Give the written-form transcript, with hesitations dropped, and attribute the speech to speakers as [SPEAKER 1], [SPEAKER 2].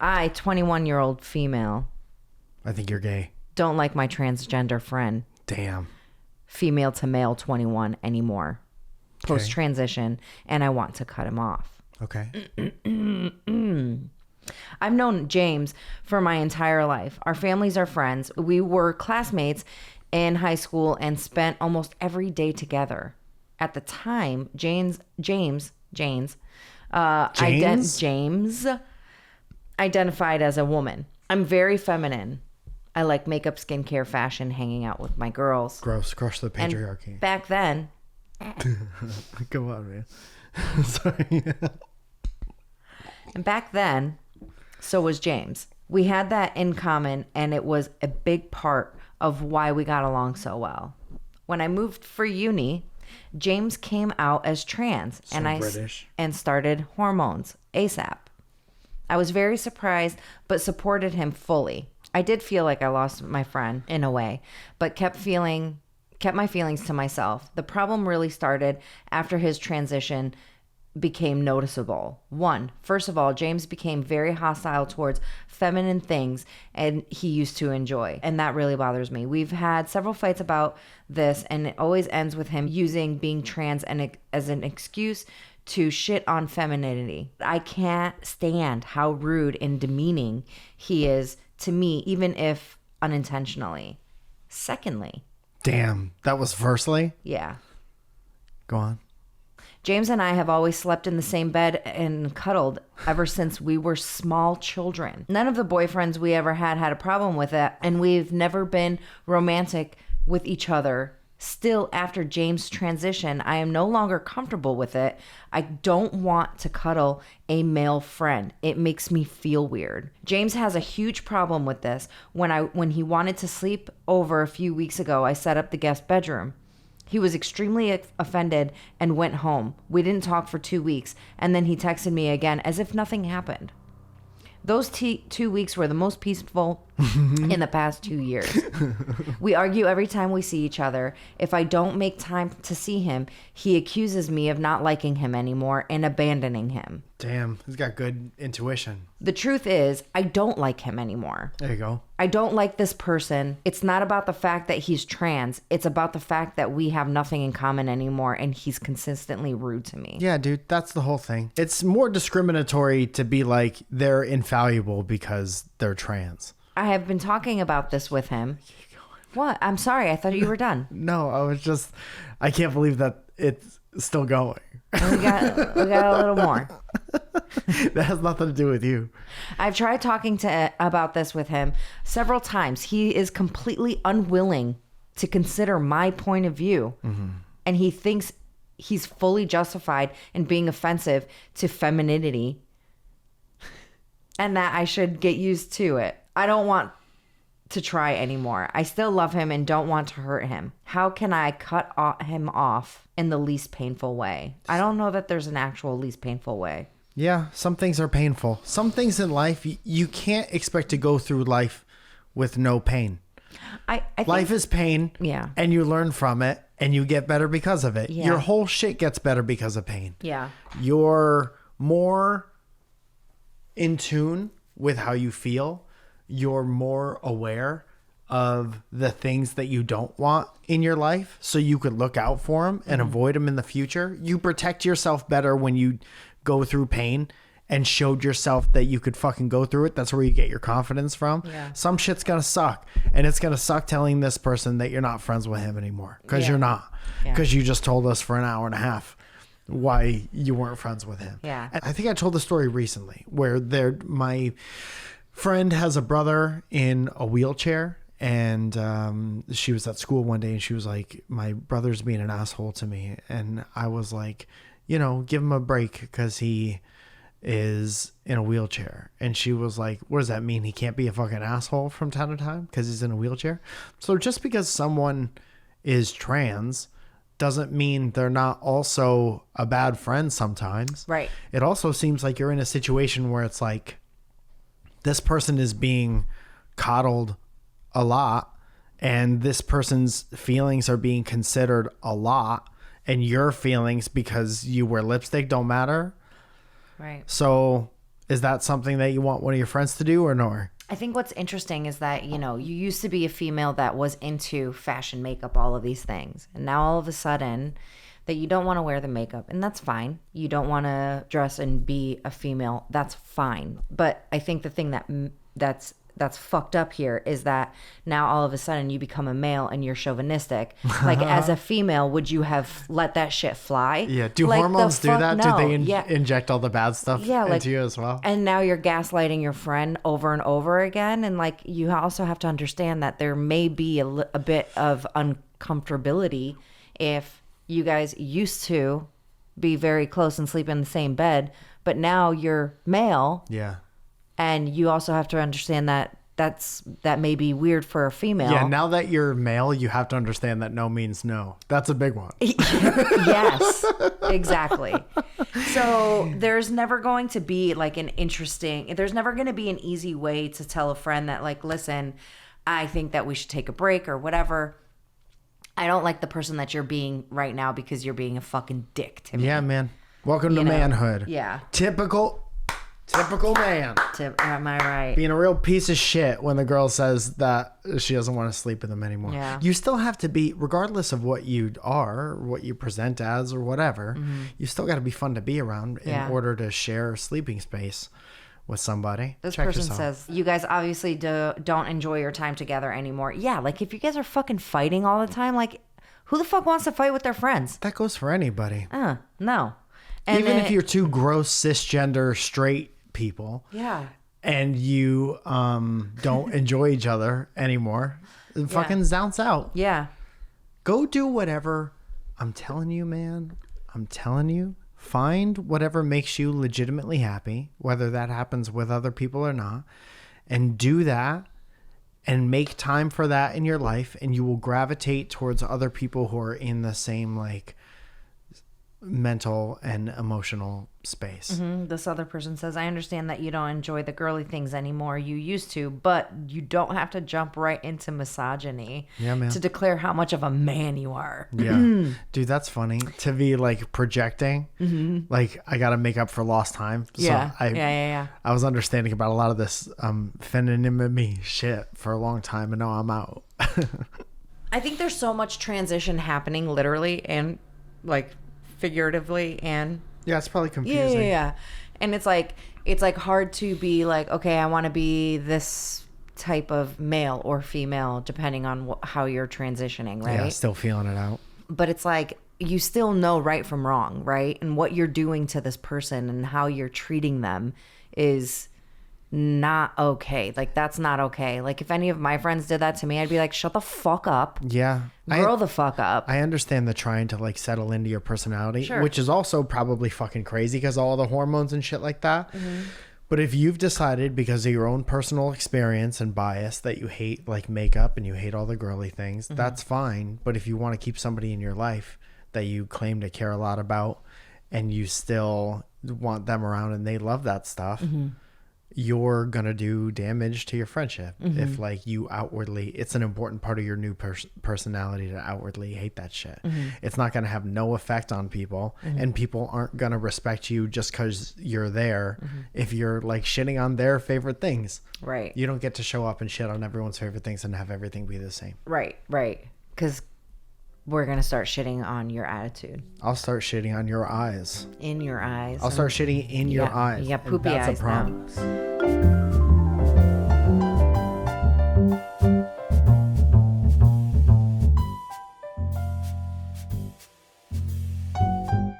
[SPEAKER 1] I, 21-year-old female,
[SPEAKER 2] I think you're gay.
[SPEAKER 1] don't like my transgender friend,
[SPEAKER 2] Damn.
[SPEAKER 1] female to male 21 anymore, post-transition, and I want to cut him off.
[SPEAKER 2] Okay.
[SPEAKER 1] I've known James for my entire life. Our families are friends. We were classmates in high school and spent almost every day together. At the time, James identified as a woman. I'm very feminine. I like makeup, skincare, fashion, hanging out with my girls.
[SPEAKER 2] Gross. Crush the
[SPEAKER 1] And
[SPEAKER 2] patriarchy.
[SPEAKER 1] back then,
[SPEAKER 2] Go on, man. Sorry.
[SPEAKER 1] And back then, so was James. We had that in common, and it was a big part of why we got along so well. When I moved for uni, James came out as trans, and started hormones ASAP. I was very surprised, but supported him fully. I did feel like I lost my friend in a way, but kept my feelings to myself. The problem really started after his transition became noticeable. First of all, James became very hostile towards feminine things and he used to enjoy, and that really bothers me. We've had several fights about this, and it always ends with him using being trans as an excuse to shit on femininity. I can't stand how rude and demeaning he is to me, even if unintentionally. Secondly,
[SPEAKER 2] damn, that was firstly?
[SPEAKER 1] Yeah.
[SPEAKER 2] Go on.
[SPEAKER 1] James and I have always slept in the same bed and cuddled ever since we were small children. None of the boyfriends we ever had a problem with it, and we've never been romantic with each other. Still, after James' transition, I am no longer comfortable with it. I don't want to cuddle a male friend. It makes me feel weird. James has a huge problem with this. When he wanted to sleep over a few weeks ago, I set up the guest bedroom. He was extremely offended and went home. We didn't talk for 2 weeks, and then he texted me again as if nothing happened. Those 2 weeks were the most peaceful in the past 2 years. We argue every time we see each other. If I don't make time to see him, he accuses me of not liking him anymore and abandoning him.
[SPEAKER 2] Damn, he's got good intuition.
[SPEAKER 1] The truth is, I don't like him anymore.
[SPEAKER 2] There you go.
[SPEAKER 1] I don't like this person. It's not about the fact that he's trans. It's about the fact that we have nothing in common anymore, and he's consistently rude to me.
[SPEAKER 2] Yeah, dude, that's the whole thing. It's more discriminatory to be like they're infallible because they're trans.
[SPEAKER 1] I have been talking about this with him. What? I'm sorry. I thought you were done.
[SPEAKER 2] No, I can't believe that it's still going.
[SPEAKER 1] We got a little more.
[SPEAKER 2] That has nothing to do with you.
[SPEAKER 1] I've tried talking about this with him several times. He is completely unwilling to consider my point of view. Mm-hmm. And he thinks he's fully justified in being offensive to femininity and that I should get used to it. I don't want to try anymore. I still love him and don't want to hurt him. How can I cut him off in the least painful way? I don't know that there's an actual least painful way.
[SPEAKER 2] Yeah, some things are painful. Some things in life, you can't expect to go through life with no pain. I think life is pain.
[SPEAKER 1] Yeah.
[SPEAKER 2] And you learn from it and you get better because of it.
[SPEAKER 1] Yeah.
[SPEAKER 2] Your whole shit gets better because of pain.
[SPEAKER 1] Yeah.
[SPEAKER 2] You're more in tune with how you feel. You're more aware of the things that you don't want in your life so you could look out for them and avoid them in the future. You protect yourself better when you go through pain and showed yourself that you could fucking go through it. That's where you get your confidence from. Yeah. Some shit's gonna suck, and it's gonna suck telling this person that you're not friends with him anymore, because you're not, because you just told us for an hour and a half why you weren't friends with him.
[SPEAKER 1] Yeah.
[SPEAKER 2] And I think I told the story recently where my friend has a brother in a wheelchair, and she was at school one day and she was like, my brother's being an asshole to me. And I was like, give him a break because he is in a wheelchair. And she was like, what does that mean? He can't be a fucking asshole from time to time because he's in a wheelchair? So just because someone is trans doesn't mean they're not also a bad friend sometimes.
[SPEAKER 1] Right.
[SPEAKER 2] It also seems like you're in a situation where it's like, this person is being coddled a lot, and this person's feelings are being considered a lot, and your feelings because you wear lipstick don't matter.
[SPEAKER 1] Right.
[SPEAKER 2] So Is that something that you want one of your friends to do or no?
[SPEAKER 1] I think what's interesting is that, you used to be a female that was into fashion, makeup, all of these things. And now all of a sudden that you don't want to wear the makeup, and that's fine. You don't want to dress and be a female, that's fine. But I think the thing that's fucked up here is that now all of a sudden you become a male and you're chauvinistic. Like as a female, would you have let that shit fly?
[SPEAKER 2] Yeah. Do
[SPEAKER 1] like,
[SPEAKER 2] hormones do that?
[SPEAKER 1] No.
[SPEAKER 2] Do they inject all the bad stuff into you as well?
[SPEAKER 1] And now you're gaslighting your friend over and over again. And like you also have to understand that there may be a bit of uncomfortability if you guys used to be very close and sleep in the same bed, but now you're male.
[SPEAKER 2] Yeah.
[SPEAKER 1] And you also have to understand that that may be weird for a female.
[SPEAKER 2] Yeah, now that you're male, you have to understand that no means no. That's a big one.
[SPEAKER 1] Yes, exactly. So there's never going to be like there's never going to be an easy way to tell a friend that like, listen, I think that we should take a break or whatever. I don't like the person that you're being right now because you're being a fucking dick to me.
[SPEAKER 2] Yeah, man. Welcome to manhood.
[SPEAKER 1] Yeah.
[SPEAKER 2] Typical man.
[SPEAKER 1] Am I right?
[SPEAKER 2] Being a real piece of shit when the girl says that she doesn't want to sleep with him anymore.
[SPEAKER 1] Yeah.
[SPEAKER 2] You still have to be, regardless of what you are, or what you present as or whatever, you still got to be fun to be around in order to share sleeping space with somebody.
[SPEAKER 1] This person says, you guys obviously don't enjoy your time together anymore. Yeah, like if you guys are fucking fighting all the time, like who the fuck wants to fight with their friends?
[SPEAKER 2] That goes for anybody.
[SPEAKER 1] No. And
[SPEAKER 2] even if you're two gross cisgender straight people.
[SPEAKER 1] Yeah.
[SPEAKER 2] And you don't enjoy each other anymore. Fucking zounce out.
[SPEAKER 1] Yeah.
[SPEAKER 2] Go do whatever. I'm telling you, man. I'm telling you. Find whatever makes you legitimately happy, whether that happens with other people or not, and do that and make time for that in your life, and you will gravitate towards other people who are in the same like mental and emotional space.
[SPEAKER 1] This other person says, I understand that you don't enjoy the girly things anymore you used to, but you don't have to jump right into misogyny to declare how much of a man you are.
[SPEAKER 2] Yeah. Dude, that's funny to be like projecting. Like I gotta make up for lost time. So I was understanding about a lot of this femininity shit for a long time, and now I'm out.
[SPEAKER 1] I think there's so much transition happening literally and like figuratively, and
[SPEAKER 2] it's probably confusing.
[SPEAKER 1] Yeah. And it's like hard to be like, okay, I want to be this type of male or female depending on how you're transitioning, right?
[SPEAKER 2] Yeah, still feeling it out.
[SPEAKER 1] But it's like you still know right from wrong, right? And what you're doing to this person and how you're treating them is not okay. Like that's not okay. Like if any of my friends did that to me, I'd be like, shut the fuck up.
[SPEAKER 2] Yeah.
[SPEAKER 1] Grow the fuck up.
[SPEAKER 2] I understand the trying to like settle into your personality, which is also probably fucking crazy because all the hormones and shit like that. But if you've decided because of your own personal experience and bias that you hate like makeup and you hate all the girly things, that's fine. But if you want to keep somebody in your life that you claim to care a lot about and you still want them around and they love that stuff, you're gonna do damage to your friendship if like you outwardly, it's an important part of your new personality to outwardly hate that shit. It's not gonna have no effect on people, and people aren't gonna respect you just because you're there if you're like shitting on their favorite things.
[SPEAKER 1] Right.
[SPEAKER 2] You don't get to show up and shit on everyone's favorite things and have everything be the same.
[SPEAKER 1] Right. Because we're gonna start shitting on your attitude.
[SPEAKER 2] I'll start shitting on your eyes.
[SPEAKER 1] In your eyes.
[SPEAKER 2] I'll start shitting in your eyes.
[SPEAKER 1] You got poopy eyes
[SPEAKER 2] now.